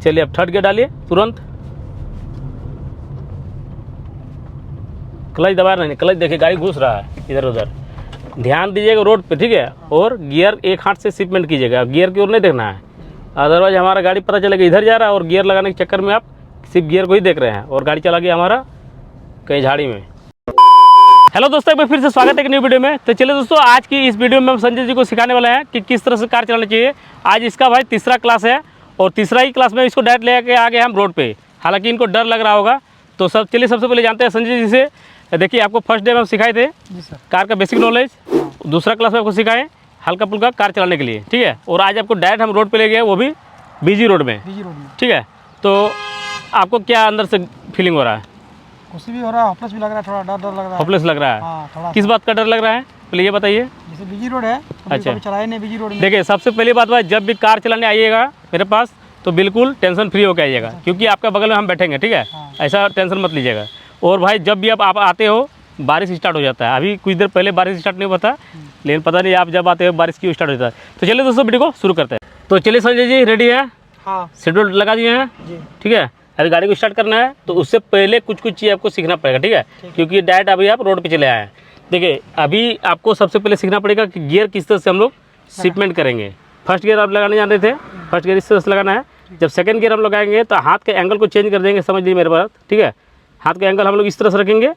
चलिए अब third gear डालिए तुरंत। क्लच दबा नहीं, क्लच देखिए गाड़ी घुस रहा है इधर उधर, ध्यान दीजिएगा रोड पे, ठीक है। और गियर एक हाथ से शिपमेंट कीजिएगा, गियर की ओर नहीं देखना है, अदरवाइज हमारा गाड़ी पता चलेगा इधर जा रहा है और गियर लगाने के चक्कर में आप सिर्फ गियर को ही देख रहे हैं और गाड़ी चला गया हमारा कहीं झाड़ी में। हेलो दोस्तों, एक बार फिर से स्वागत है एक न्यू वीडियो में। तो चलिए दोस्तों, आज की इस वीडियो में हम संजय जी को सिखाने वाले हैं कि किस तरह से कार चलानी चाहिए। आज इसका भाई तीसरा क्लास है और तीसरा ही क्लास में इसको डायरेक्ट लेके आ गए हम रोड पे। हालांकि इनको डर लग रहा होगा, तो चलिए सबसे पहले जानते हैं संजय जी से। देखिए, आपको फर्स्ट डे में हम सिखाए थे कार का बेसिक नॉलेज, दूसरा क्लास में आपको सिखाए हल्का फुल्का कार चलाने के लिए, ठीक है। और आज आपको डायरेक्ट हम रोड पे ले गए, वो भी बीजी रोड में, ठीक है। तो आपको क्या अंदर से फीलिंग हो रहा है? कुछ भी हो रहा है, होपलेस भी लग रहा है, थोड़ा डर लग रहा है। होपलेस लग रहा है? हाँ, थोड़ा। किस बात का डर लग रहा है पहले ये बताइए। जैसे बीजी रोड है, अच्छा, कभी चलाए नहीं बीजी रोड में। देखिए, सबसे पहली बात भाई, जब भी कार चलाने आइएगा मेरे पास तो बिल्कुल टेंशन फ्री होकर आइएगा, क्योंकि आपका बगल में हम बैठेंगे, ठीक है। ऐसा टेंशन मत लीजिएगा। और भाई, जब भी आप आते हो बारिश स्टार्ट हो जाता है। अभी कुछ देर पहले बारिश स्टार्ट नहीं होता, लेकिन पता नहीं आप जब आते हो बारिश क्यों स्टार्ट हो जाता है। तो चलिए दोस्तों, वीडियो को शुरू करते हैं। तो चलिए संजय जी, रेडी है? हाँ, सीट बेल्ट लगा दिए हैं, ठीक है। अगर गाड़ी को स्टार्ट करना है तो उससे पहले कुछ चीज़ आपको सीखना पड़ेगा, ठीक है। क्योंकि डायरेक्ट अभी आप रोड पे चले आए हैं। देखिए, अभी आपको सबसे पहले सीखना पड़ेगा कि गियर किस तरह से हम लोग शिपमेंट करेंगे। फर्स्ट गियर आप लगाने जान रहे थे, फर्स्ट गियर इस तरह से लगाना है। जब सेकंड गियर हम लगाएंगे तो हाथ के एंगल को चेंज कर देंगे, समझ लीजिए मेरे बात, ठीक है। हाथ का एंगल हम लोग इस तरह से रखेंगे,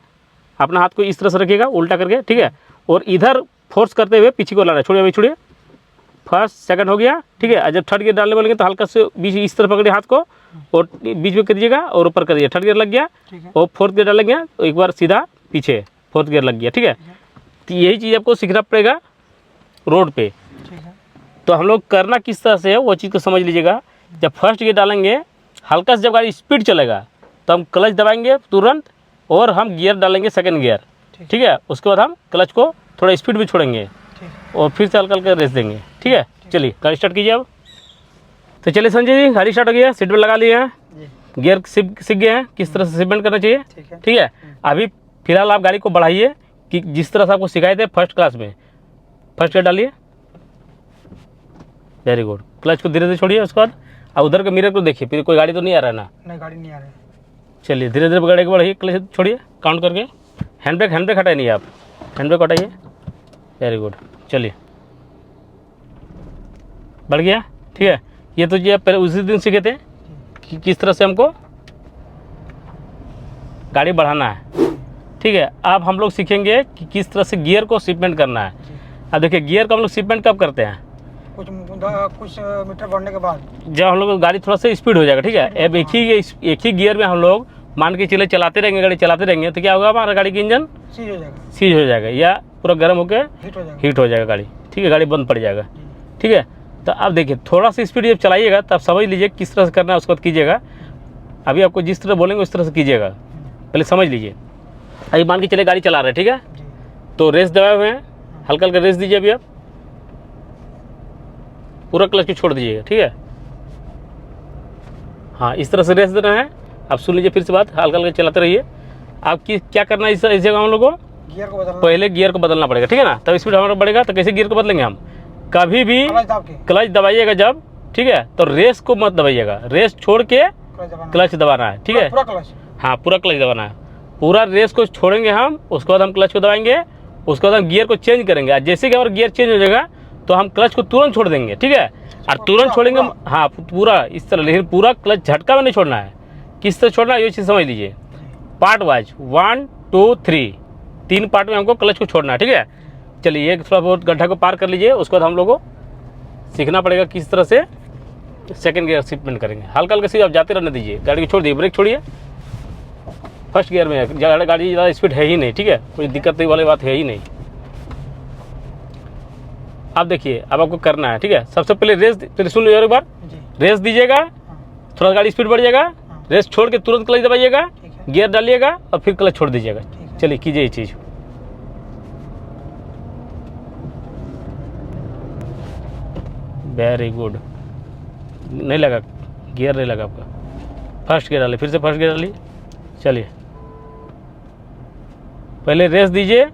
अपना हाथ को इस तरह से रखिएगा उल्टा करके, ठीक है। और इधर फोर्स करते हुए पीछे को लाना है। छोड़िए अभी, छोड़िए। फर्स्ट सेकंड हो गया, ठीक है। जब थर्ड गियर डालने बोलेंगे तो हल्का से बीच इस तरह पकड़िए हाथ को और बीच में करिएगा और ऊपर करिए। थर्ड गियर लग गया और फोर्थ गियर डालेंगे तो एक बार सीधा पीछे, फोर्थ गियर लग गया, ठीक है। तो यही चीज़ आपको सीखना पड़ेगा रोड पे। तो हम लोग करना किस तरह से है वो चीज़ को समझ लीजिएगा। जब फर्स्ट गियर डालेंगे, हल्का से जब गाड़ी स्पीड चलेगा तो हम क्लच दबाएंगे तुरंत और हम गियर डालेंगे सेकेंड गियर, ठीक है। उसके बाद हम क्लच को थोड़ा स्पीड भी छोड़ेंगे और फिर से हल्का हल्का रेस देंगे, ठीक है। चलिए गाड़ी स्टार्ट कीजिए अब। तो चलिए संजय जी, गाड़ी स्टार्ट हो गया, सीट बेल्ट लगा लिए हैं, गियर सीख गए हैं किस तरह से शिपमेंट करना चाहिए, ठीक है। अभी फिलहाल आप गाड़ी को बढ़ाइए कि जिस तरह से आपको सिखाए थे फर्स्ट क्लास में। फर्स्ट गियर डालिए, वेरी गुड। क्लच को धीरे धीरे छोड़िए, उसके बाद अब उधर के मिरर को देखिए, फिर कोई गाड़ी तो नहीं आ रहा है ना? नहीं, गाड़ी नहीं आ रही है। चलिए धीरे धीरे गाड़ी को बढ़ाइए, क्लच छोड़िए काउंट करके। हैंड ब्रेक हटाए नहीं आप, हैंड ब्रेक हटाइए, वेरी गुड। चलिए, बढ़ गया, ठीक है। ये तो जी आप पहले उसी दिन सीखे थे कि किस तरह से हमको गाड़ी बढ़ाना है, ठीक है। अब हम लोग सीखेंगे कि किस तरह से गियर को शिपमेंट करना है। अब देखिए, गियर को हम लोग शिपमेंट कब करते हैं? कुछ मीटर बढ़ने के बाद, जब हम लोग गाड़ी थोड़ा सा स्पीड हो जाएगा, ठीक है। अब एक ही गियर में हम लोग मान के चले चलाते रहेंगे, गाड़ी चलाते रहेंगे तो क्या होगा, हमारा गाड़ी की इंजन सीज हो जाएगा या पूरा गर्म होकर हीट हो जाएगा गाड़ी, ठीक है। गाड़ी बंद पड़ जाएगा, ठीक है। तो अब देखिए, थोड़ा सा स्पीड जब चलाइएगा तब समझ लीजिए किस तरह से करना है, उसके बाद कीजिएगा। अभी आपको जिस तरह बोलेंगे उस तरह से कीजिएगा, पहले समझ लीजिए। अभी मान के चले गाड़ी चला रहे हैं, ठीक है। तो रेस दबाए हुए हैं, हल्का हल्का रेस दीजिए। अभी आप पूरा क्लच को छोड़ दीजिएगा, ठीक है। हाँ, इस तरह से रेस देना है। आप सुन लीजिए फिर से बात, हल्का हल्का चलाते रहिए। आपकी क्या करना है इस जगह हम लोग को गियर को बदलना, पहले गियर को बदलना पड़ेगा, ठीक है ना। तब स्पीड हमारा बढ़ेगा। तो कैसे गियर को बदलेंगे हम? कभी भी क्लच दबाइएगा जब, ठीक है, तो रेस को मत दबाइएगा, रेस छोड़ के क्लच दबाना है, ठीक है। हाँ, पूरा क्लच दबाना है। पूरा रेस को छोड़ेंगे हम, उसके बाद हम क्लच को दबाएंगे, उसके बाद हम गियर को चेंज करेंगे। जैसे कि हमारा गियर चेंज हो जाएगा तो हम क्लच को तुरंत छोड़ देंगे, ठीक है। और तुरंत छोड़ेंगे, हाँ पूरा इस तरह, लेकिन पूरा क्लच झटका में नहीं छोड़ना है। किस तरह छोड़ना है ये चीज़ समझ लीजिए। पार्ट वाइज 1 2 3 3 पार्ट में हमको क्लच को छोड़ना है, ठीक है। चलिए, एक थोड़ा बहुत गड्ढा को पार कर लीजिए, उसके बाद हम लोग को सीखना पड़ेगा किस तरह से सेकंड गियर शिपमेंट करेंगे। हल्का हल्का से आप जाते रहने दीजिए, गाड़ी को छोड़ दीजिए, ब्रेक छोड़िए। फर्स्ट गियर में गाड़ी ज़्यादा स्पीड है ही नहीं, ठीक है, कोई दिक्कत वाली बात है ही नहीं। अब देखिए, अब आपको करना है, ठीक है। सबसे पहले रेस, फिर सुन लीजिए एक बार, रेस दीजिएगा, थोड़ा गाड़ी स्पीड बढ़ जाएगा, रेस छोड़ के तुरंत क्लच दबाइएगा, गियर डालिएगा और फिर क्लच छोड़ दीजिएगा। चलिए कीजिए ये चीज़। Very good. नहीं लगा गियर, नहीं लगा आपका। फर्स्ट गियर डालिए, फिर से फर्स्ट गियर डालिए। चलिए, पहले रेस दीजिए,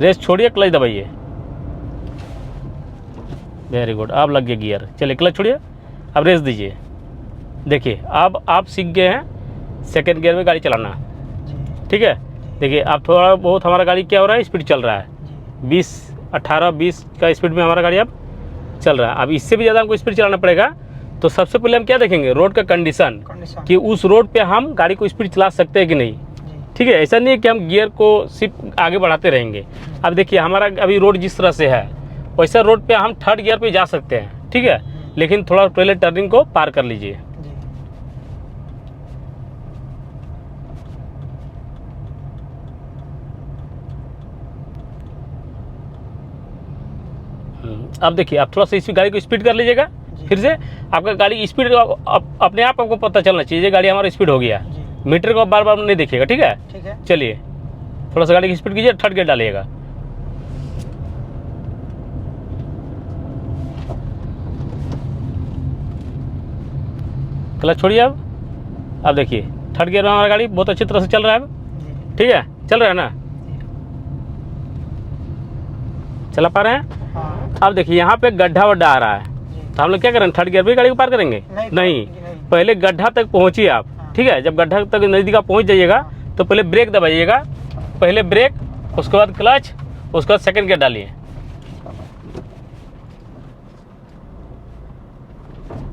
रेस छोड़िए, क्लच दबाइए, वेरी गुड। अब लग गया गियर। चलिए, क्लच छोड़िए, अब रेस दीजिए, देखिए अब आप सीख गए हैं सेकंड गियर में गाड़ी चलाना, जी ठीक है। देखिए अब थोड़ा बहुत हमारा गाड़ी क्या हो रहा है, स्पीड चल रहा है, जी 18-20 का स्पीड में हमारा गाड़ी अब चल रहा है। अब इससे भी ज़्यादा हमको स्पीड चलाना पड़ेगा, तो सबसे पहले हम क्या देखेंगे, रोड का कंडीशन, कंडीशन कि उस रोड पे हम गाड़ी को स्पीड चला सकते हैं कि नहीं, जी ठीक है। ऐसा नहीं है कि हम गियर को सिर्फ आगे बढ़ाते रहेंगे। अब देखिए हमारा अभी रोड जिस तरह से है वैसा रोड पे हम थर्ड गियर पे जा सकते हैं, ठीक है, लेकिन थोड़ा पहले टर्निंग को पार कर लीजिए। जी अब देखिए आप थोड़ा सा इस गाड़ी को स्पीड कर लीजिएगा, फिर से आपका गाड़ी स्पीड अपने आप आपको पता चलना चाहिए ये गाड़ी हमारा स्पीड हो गया। जी मीटर को बार बार नहीं देखिएगा, ठीक है। ठीक है चलिए थोड़ा सा गाड़ी की स्पीड कीजिए, थर्ड गियर डालिएगा। क्लच छोड़िए अब देखिए थर्ड गियर में हमारा गाड़ी बहुत अच्छी तरह से चल रहा है अब, जी ठीक है, चल रहा है ना, चला पा रहे हैं। हाँ अब देखिए यहाँ पे गड्ढा वड्ढा आ रहा है, जी तो हम लोग क्या करेंगे, थर्ड गियर पे गाड़ी को पार करेंगे, नहीं, पहले गड्ढा तक पहुंचिए आप, ठीक है। जब गड्ढा तक नज़दीक आप पहुंच जाइएगा तो पहले ब्रेक दबाइएगा, पहले ब्रेक, उसके बाद क्लच, उसके बाद सेकंड गियर डालिए।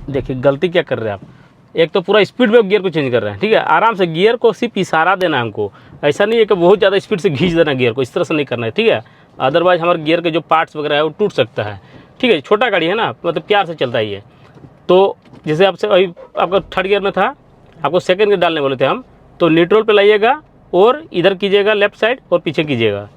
देखिए गलती क्या कर रहे हैं आप, एक तो पूरा स्पीड में गियर को चेंज कर रहे हैं, ठीक है। आराम से गियर को सिर्फ इशारा देना है हमको, ऐसा नहीं है कि बहुत ज़्यादा स्पीड से खींच देना गियर को, इस तरह से नहीं करना है, ठीक है। अदरवाइज हमारे गियर के जो पार्ट्स वगैरह है वो टूट सकता है, ठीक है। छोटा गाड़ी है ना, मतलब प्यार से चलता है ये। तो जैसे आपसे अभी आपका थर्ड गियर में था, आपको सेकंड गियर डालने बोले थे हम, तो न्यूट्रल पे लाइएगा और इधर कीजिएगा लेफ्ट साइड और पीछे कीजिएगा,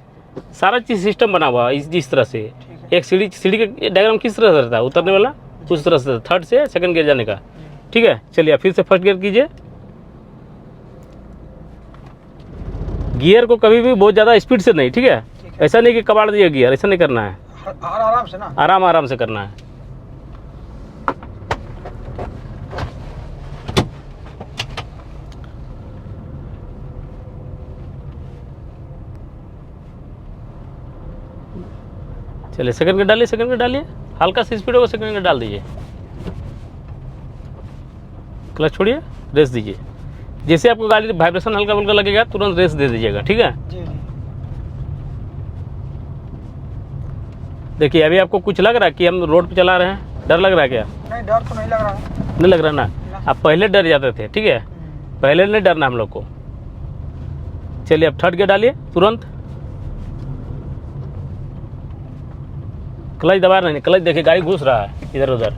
सारा चीज़ सिस्टम बना हुआ है इस तरह से। एक सीढ़ी का डायग्राम किस तरह से रहता है, उतरने वाला उस तरह से, थर्ड से सेकंड गियर जाने का, ठीक है। चलिए फिर से फर्स्ट गियर कीजिए। गियर को कभी भी बहुत ज़्यादा स्पीड से नहीं, ठीक है, ऐसा नहीं कि कबाड़ दिए गियर, ऐसा नहीं करना है, आराम से ना, आराम से करना है। चलिए सेकंड गियर डालिए, सेकंड गियर डालिए, हल्का सा स्पीड होगा सेकंड गियर डाल दीजिए, क्लच छोड़िए, रेस दीजिए। जैसे आपको गाड़ी वाइब्रेशन हल्का हल्का लगेगा तुरंत रेस दे दीजिएगा, ठीक है। जी जी देखिए अभी आपको कुछ लग रहा है कि हम रोड पे चला रहे हैं, डर लग रहा है क्या? नहीं, डर तो नहीं लग रहा है। नहीं लग रहा ना, आप पहले डर जाते थे, ठीक है, पहले नहीं डरना हम लोग को। चलिए अब थर्ड गियर डालिए तुरंत, क्लच दबा नहीं, क्लच देखिए गाड़ी घुस रहा है इधर उधर,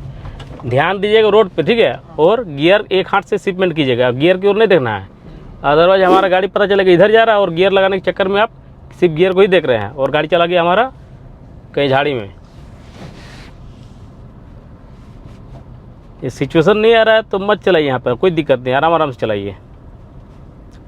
ध्यान दीजिएगा रोड पे, ठीक है। और गियर एक हाथ से शिफ्टमेंट कीजिएगा, गियर की ओर नहीं देखना है, अदरवाइज हमारा गाड़ी पता चलेगा इधर जा रहा है और गियर लगाने के चक्कर में आप सिर्फ गियर को ही देख रहे हैं और गाड़ी चला गया हमारा कहीं झाड़ी में। ये सिचुएशन नहीं आ रहा है तो मत चलाइए, यहाँ पर कोई दिक्कत नहीं, आराम से चलाइए,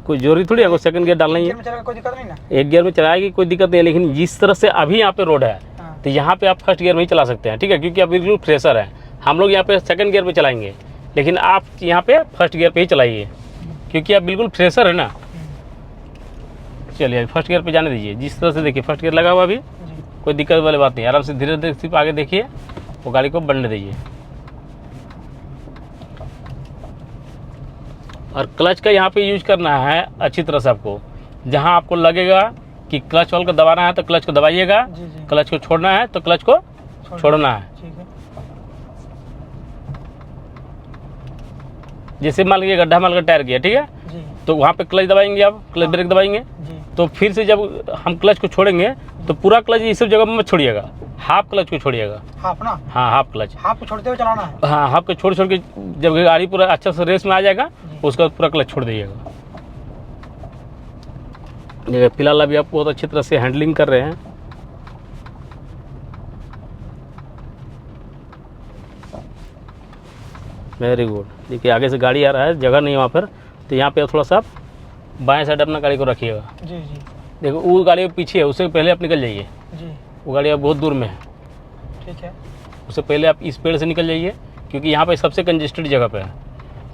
कोई जरूरी थोड़ी है सेकंड गियर डालना ही है। कोई दिक्कत नहीं ना, एक गियर में चलाएगी कोई दिक्कत नहीं है, लेकिन जिस तरह से अभी यहाँ पे रोड है तो यहाँ पे आप फर्स्ट गियर में ही चला सकते हैं, ठीक है, क्योंकि आप बिल्कुल फ्रेशर है। हम लोग यहाँ पे सेकंड गियर में चलाएंगे, लेकिन आप यहाँ पे फर्स्ट गियर पे ही चलाइए क्योंकि आप बिल्कुल फ्रेशर है ना। चलिए फर्स्ट गियर पे जाने दीजिए, जिस तरह से देखिए फर्स्ट गियर लगा हुआ अभी, कोई दिक्कत वाली बात नहीं, आराम से धीरे धीरे सिर्फ आगे देखिए, वो गाड़ी को बढ़ने दीजिए। और क्लच का यहाँ पे यूज करना है अच्छी तरह से, आपको जहाँ आपको लगेगा कि क्लच वाल को दबाना है तो क्लच को दबाइएगा, क्लच को छोड़ना है तो क्लच को छोड़ना है। जैसे मान लीजिए गड्ढा माल का टायर गया, ठीक है, तो वहाँ पे क्लच दबाएंगे आप, क्लच ब्रेक दबाएंगे, तो फिर से जब हम क्लच को छोड़ेंगे तो पूरा क्लच इस जगह में मत छोड़िएगा, हाफ क्लच को छोड़िएगा। हाफ ना, हाँ हाफ क्लच, हाफ को छोड़ते हुए चलाना है। हाँ हाफ को छोड़ के जब गाड़ी पूरा अच्छा से रेस में आ जाएगा उसके बाद पूरा क्लच छोड़ दीजिएगा। देखिए फिलहाल अभी आप बहुत अच्छी तरह से हैंडलिंग कर रहे हैं। Very good. देखिए आगे से गाड़ी आ रहा है, जगह नहीं है वहाँ पर, तो यहाँ पे थोड़ा सा आप बाएं साइड अपना गाड़ी को रखिएगा। जी जी। देखो वो गाड़ी पीछे है, उससे पहले आप निकल जाइए जी। वो गाड़ी अब बहुत दूर में है, ठीक है, उससे पहले आप इस पेड़ से निकल जाइए क्योंकि यहाँ पे सबसे कंजेस्टेड जगह पे है।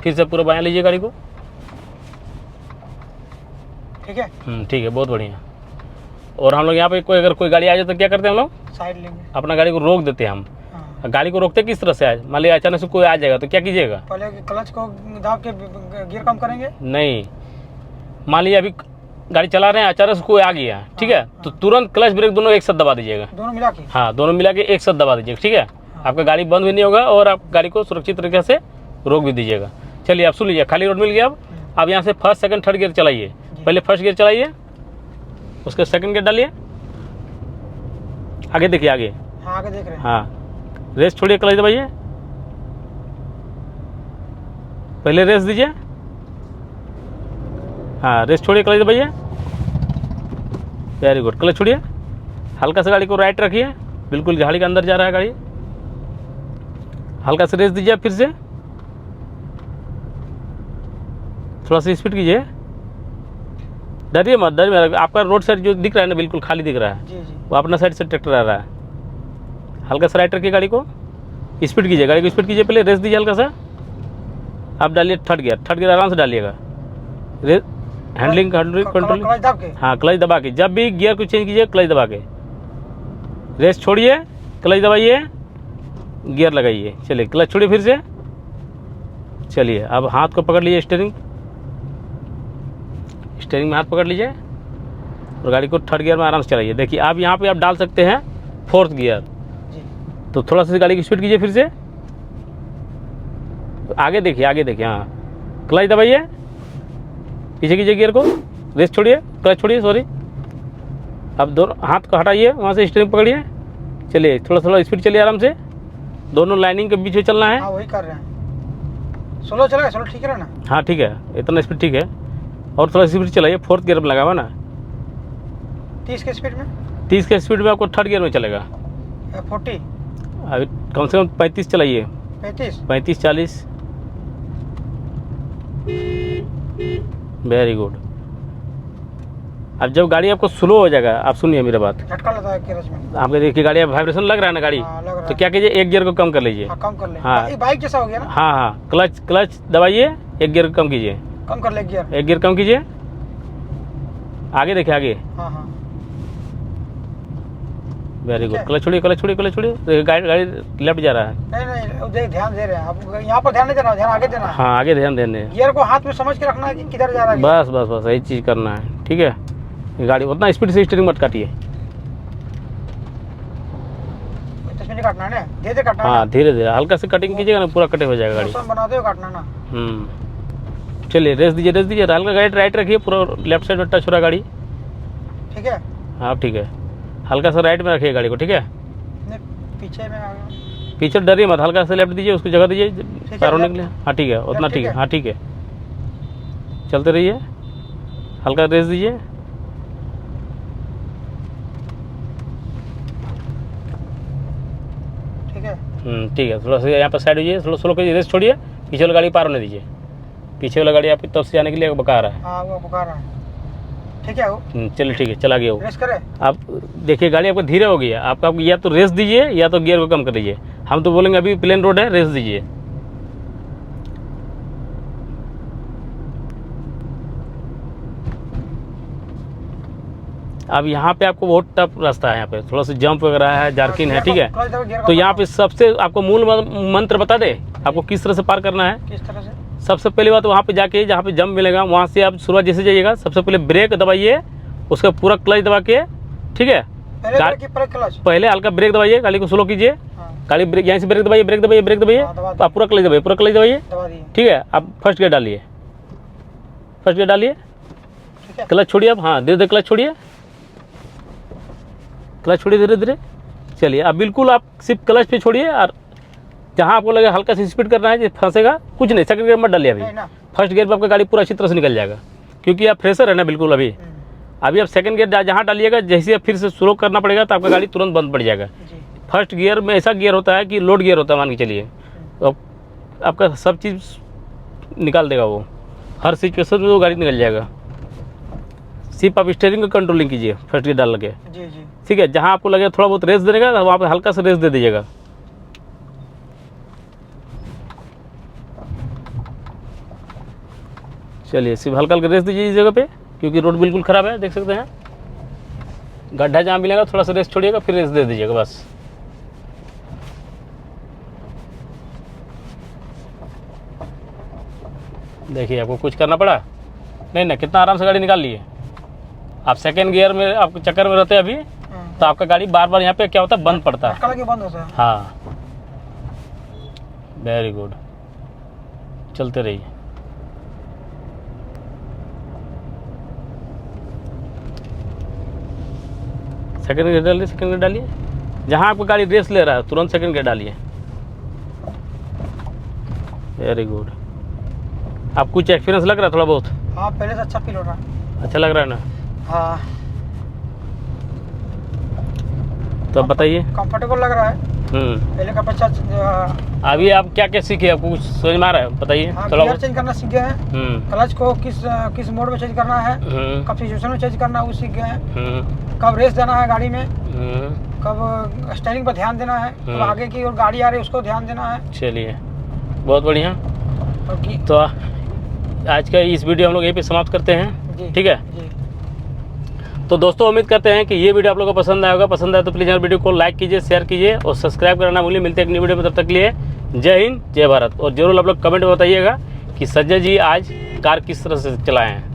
फिर से पूरा बायां लीजिए गाड़ी को, ठीक है, ठीक है, बहुत बढ़िया। और हम लोग यहाँ पे अगर कोई गाड़ी आ जाए तो क्या करते हैं हम लोग, साइड लेंगे, अपना गाड़ी को रोक देते हैं हम, गाड़ी को रोकते किस तरह से आज, मान लिया अचानक से कोई आ जाएगा तो क्या कीजिएगा? पहले क्लच को दाब के गियर कम करेंगे। नहीं, मान लिया अभी गाड़ी चला रहे हैं, अचानक से कोई आ गया, ठीक है, तो तुरंत क्लच ब्रेक दोनों एक साथ दबा दीजिएगा। दोनों मिला के? हाँ, दोनों मिला के एक साथ दबा दीजिएगा, ठीक है। आपका गाड़ी बंद भी नहीं होगा और आप गाड़ी को सुरक्षित तरीके से रोक भी दीजिएगा। चलिए आप सुन लीजिए, खाली रोड मिल गया। अब यहाँ से फर्स्ट सेकंड थर्ड गियर चलाइए। पहले फर्स्ट गियर चलाइए, उसके सेकंड गियर डालिए, आगे देखिए, आगे। हाँ, आगे देख रहे हैं। हाँ, रेस छोड़िए, क्लच दबाइए, पहले रेस दीजिए। हाँ, रेस छोड़िए, क्लच दबाइए, वेरी गुड। क्लच छोड़िए, हल्का सा गाड़ी को राइट रखिए, बिल्कुल गाड़ी के अंदर जा रहा है गाड़ी। हल्का सा रेस दीजिए फिर से, थोड़ा सा स्पीड कीजिए, डरिए मत, डरिए मत। आपका रोड साइड जो दिख रहा है ना, बिल्कुल खाली दिख रहा है, जी जी। वो अपना साइड से ट्रैक्टर आ रहा है। हल्का सा राइट रखिए, गाड़ी को स्पीड कीजिए, गाड़ी को स्पीड कीजिए, पहले रेस दीजिए हल्का सा। आप डालिए थर्ड गियर, थर्ड गियर आराम से डालिएगा। रेस हैंडलिंग कंट्रोल, क्लच दाब के? हाँ, क्लच दबा के, जब भी गियर को चेंज कीजिए क्लच दबा के। रेस छोड़िए, क्लच दबाइए, गियर लगाइए। चलिए, क्लच छोड़िए फिर से। चलिए, अब हाथ को पकड़ लीजिए, स्टीयरिंग में हाथ पकड़ लीजिए और गाड़ी को थर्ड गियर में आराम से चलाइए। देखिए, आप यहाँ पे आप डाल सकते हैं फोर्थ गियर, तो थोड़ा सा गाड़ी की स्पीड कीजिए फिर से। तो आगे देखिए, आगे देखिए, हाँ, क्लच दबाइए, पीछे कीजिए गियर को, रेस छोड़िए, क्लच छोड़िए, सॉरी। अब दोनों हाथ को हटाइए, वहाँ से स्टीयरिंग पकड़िए। चलिए, थोड़ा थोड़ा स्पीड चलिए आराम से, दोनों लाइनिंग के बीच में चलना है। हाँ, वही कर रहे हैं। स्लो चलेगा, स्लो ठीक है ना? हाँ, ठीक है, इतना स्पीड ठीक है, और थोड़ा स्पीड चलाइए। फोर्थ गियर में लगा हुआ ना, 30 के स्पीड में? 30 के स्पीड में आपको थर्ड गियर में चलेगा। 40? अभी कम से कम 35 चलाइए, 35 40। Very good. अब जब गाड़ी आपको स्लो हो जाएगा, आप सुनिए मेरी बात, झटका लगता है क्लच में। आपको देखिए गाड़ी वाइब्रेशन लग रहा है ना गाड़ी, हाँ, लग रहा तो है। क्या कीजिए, एक गियर को कम कर लीजिए। हाँ, कम कर ले। हाँ। ये बाइक जैसा हो गया ना? हाँ हाँ, क्लच दबाइए, एक गियर को कम कीजिए, कम कर ले गियर। एक गियर कम कीजिए, आगे देखिए, आगे। हाँ हाँ। वेरी ठीक गुड। है। क्लच छोड़िए, क्लच छोड़िए, क्लच छोड़िए, गाड़ी गाड़ी लेफ्ट जा रहा है। नहीं नहीं, देख, ध्यान दे रहे हैं आप। यहाँ पर ध्यान नहीं देना, ध्यान आगे देना है। हाँ, आगे ध्यान देने, गियर को हाथ में समझ के रखना है कि किधर जा रहा है। बस बस बस, यही चीज़ करना है, ठीक है। ये गाड़ी उतना स्पीड से स्टीयरिंग मत काटिए। 10 मिनट काटना है ना, धीरे काटना है हाँ, ना। धीरे धीरे हल्का से कटिंग कीजिएगा ना, पूरा कटे हो जाएगा गाड़ी। मौसम बनाते हुए काटना ना। चलिए, रेस दीजिए, रेस दीजिए, हल्का गाड़ी राइट रखिए, पूरा लेफ्ट साइड में टच हो रहा गाड़ी। ठीक है? हाँ, ठीक है, हल्का सा राइट में रखिए गाड़ी को, ठीक है। नहीं, पीछे में आ गया। पीछे डरिए मत, हल्का सा लेफ्ट दीजिए, उसको जगह दीजिए, है, पैरों लेफ्ट। निकले। हाँ, ठीक है, उतना लेफ्ट ठीक ठीक है, है। हाँ ठीक है। चलते रहिए, हल्का रेस दीजिए। ठीक है? ठीक है, थोड़ा सा यहाँ पर साइड होइए, थोड़ा स्लो करिए, रेस छोड़िए, पीछे वाला गाड़ी पार होने दीजिए। पीछे वाला गाड़ी आपकी तरफ से जाने के लिए बका रहा है। हाँ, वो पुकार रहा है। ठीक है, वो चलिए, ठीक है, चला गया वो। रेस करे। आप देखिए, गाड़ी आपको धीरे हो गई है, आपका या तो रेस दीजिए या तो गियर को कम कर दीजिए। हम तो बोलेंगे अभी प्लेन रोड है, रेस दीजिए। अब यहाँ पे आपको बहुत टफ रास्ता है, यहाँ पे थोड़ा सा जंप वगैरह है, जार्किन है, ठीक है। क्लच दबा, गियर तो का यहाँ पे सबसे आपको मूल मंत्र बता दे, आपको किस तरह से पार करना है। किस तरह से? सबसे पहली बात, वहाँ पे जाके जहाँ पे जंप मिलेगा वहाँ से आप शुरुआत जैसे जाइएगा, सबसे पहले ब्रेक दबाइए, उसका पूरा क्लच दबा के, ठीक है। पहले ब्रेक की, पहले क्लच। पहले हल्का ब्रेक दबाइए, गाड़ी को स्लो कीजिए, हाँ, गाड़ी ब्रेक यहाँ से ब्रेक दबाइए, ब्रेक दबाइए, ब्रेक दबाइए, हाँ, दबा तो आप पूरा क्लच दबाइए, पूरा क्लच दबाइए, दबा दिए। ठीक है। आप फर्स्ट गियर डालिए, फर्स्ट गियर डालिए, ठीक है? क्लच छोड़िए आप, हाँ, धीरे धीरे क्लच छोड़िए, क्लच छोड़िए धीरे धीरे। चलिए, अब बिल्कुल आप सिर्फ क्लच पे छोड़िए, और जहाँ आपको लगे हल्का सी स्पीड करना है, फंसेगा कुछ नहीं, सेकंड गियर मत डालिए अभी। नहीं ना। फर्स्ट गियर पर आपका गाड़ी पूरा अच्छी तरह से निकल जाएगा, क्योंकि आप फ्रेशर है ना बिल्कुल अभी। अभी आप सेकंड गियर जहाँ डालिएगा, जैसे आप फिर से स्लो करना पड़ेगा तो आपका गाड़ी तुरंत बंद पड़ जाएगा। जी। फर्स्ट गियर में ऐसा गियर होता है कि लोड गियर होता है, मान के चलिए, तो आपका सब चीज़ निकाल देगा वो, हर सिचुएशन में वो गाड़ी निकल जाएगा। सिर्फ आप स्टीयरिंग का कंट्रोलिंग कीजिए फर्स्ट गियर डाल के, जी जी। ठीक है। जहाँ आपको लगे थोड़ा बहुत रेस देगा, वहाँ पे हल्का सा रेस दे दीजिएगा। चलिए, सिर्फ हल्का हल्का रेस दीजिए इस जगह पे, क्योंकि रोड बिल्कुल ख़राब है, देख सकते हैं। गड्ढा जहाँ मिलेगा थोड़ा सा रेस छोड़िएगा, फिर रेस दे दीजिएगा बस। देखिए आपको कुछ करना पड़ा नहीं ना, कितना आराम से गाड़ी निकाल लिए। आप सेकेंड गियर में आप चक्कर में रहते हैं अभी, तो आपका गाड़ी बार बार यहाँ पे क्या होता है, बंद पड़ता है। झटका लगे बंद होता है। हाँ, वेरी गुड, चलते रहिए। सेकंड गियर डालिए, सेकंड गियर डालिए। जहाँ आपका गाड़ी रेस ले रहा है तुरंत सेकंड गियर डालिए। Very good. आप कुछ एक्सपीरियंस लग रहा है थोड़ा बहुत? हाँ, पहले से अच्छा फील हो रहा है। अच्छा लग रहा है ना? हाँ, तो अब बताइए। कंफर्टेबल लग रहा है पहले का बच्चा। अभी आप क्या क्या सीखे, आपको कुछ समझ में आ रहा है? बताइए हाँ, थोड़ा गियर चेंज करना सीख गए हैं। क्लच को किस मोड में चेंज करना है, कब सिचुएशन में चेंज करना है वो सीख गए हैं। कब रेस देना है गाड़ी में, कब स्टीयरिंग पर ध्यान देना है, कब आगे की और गाड़ी आ रही है उसको ध्यान देना है। चलिए, बहुत बढ़िया। और तो आज का इस वीडियो हम लोग यहीं पे समाप्त करते हैं, ठीक है? जी। तो दोस्तों उम्मीद करते हैं कि ये वीडियो आप लोगों को पसंद आया होगा। पसंद आया तो प्लीज़ यार वीडियो को लाइक कीजिए, शेयर कीजिए और सब्सक्राइब करना भूलिए। मिलते हैं एक नई वीडियो में, तब तक के लिए जय हिंद, जय भारत। और जरूर आप लोग कमेंट में बताइएगा कि संजय जी आज कार किस तरह से चलाए हैं।